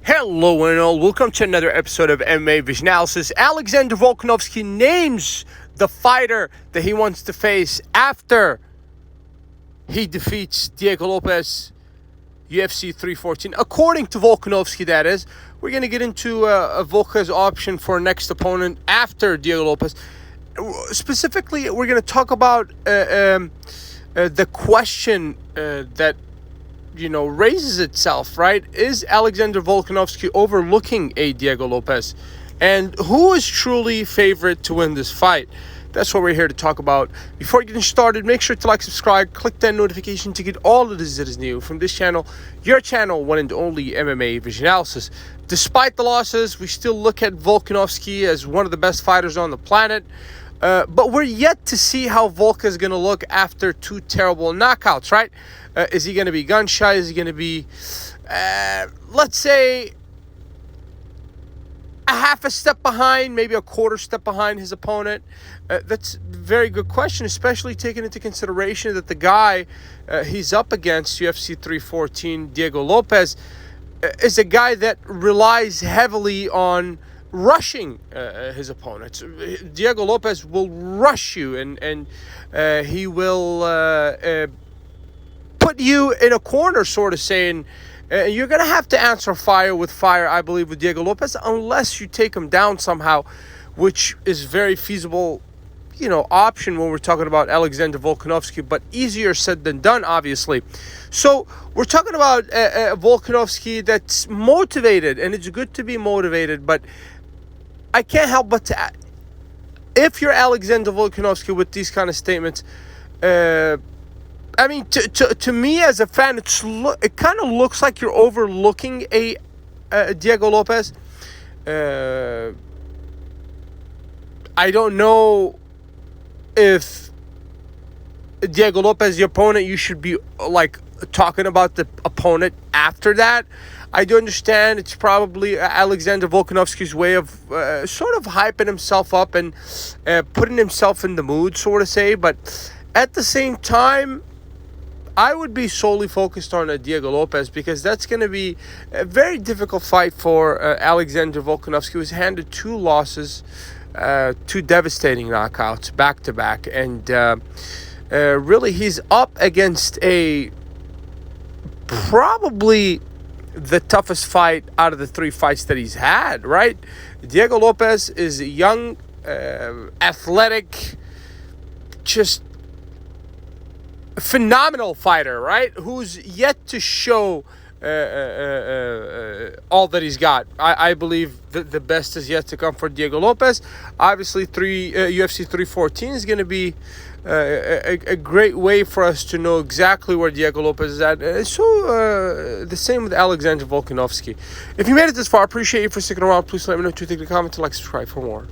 Hello and all, welcome to another episode of MMA Vision Analysis. Alexander Volkanovski names the fighter that he wants to face after he defeats Diego Lopes, UFC 314. According to Volkanovski, that is. We're going to get into Volka's option for next opponent after Diego Lopes. Specifically, we're going to talk about the question that raises itself, right? Is Alexander Volkanovski overlooking a Diego Lopes? And who is truly favorite to win this fight? That's what we're here to talk about. Before getting started, make sure to like, subscribe, click that notification to get all of this that is new from this channel, your channel, one and only MMA Vision Analysis. Despite the losses, we still look at Volkanovski as one of the best fighters on the planet. But we're yet to see how Volka is going to look after two terrible knockouts, right? Is he going to be gun shy? Is he going to be, let's say, a half a step behind, maybe a quarter step behind his opponent? That's a very good question, especially taking into consideration that the guy he's up against, UFC 314, Diego Lopes, is a guy that relies heavily on rushing his opponents. Diego Lopes will rush you, and he will put you in a corner, sort of saying, you're going to have to answer fire with fire, I believe, with Diego Lopes, unless you take him down somehow, which is very feasible, option when we're talking about Alexander Volkanovski, but easier said than done, obviously. So we're talking about Volkanovski that's motivated, and it's good to be motivated, but I can't help but to, if you're Alexander Volkanovski with these kind of statements, I mean, to me as a fan, it kind of looks like you're overlooking a Diego Lopes. I don't know if Diego Lopes, your opponent, you should be like talking about the opponent after that. I do understand it's probably Alexander Volkanovski's way of sort of hyping himself up and putting himself in the mood, sort of say. But at the same time, I would be solely focused on Diego Lopes, because that's going to be a very difficult fight for Alexander Volkanovski, who's handed two losses, two devastating knockouts back-to-back. And really, he's up against probably the toughest fight out of the three fights that he's had, right? Diego Lopes is a young, athletic, just phenomenal fighter, right? Who's yet to show all that he's got. I believe that the best is yet to come for Diego Lopes. Obviously, UFC 314 is going to be a great way for us to know exactly where Diego Lopes is at. So the same with Alexander Volkanovski. If you made it this far, I appreciate you for sticking around. Please let me know what you think in the comments and like, subscribe for more.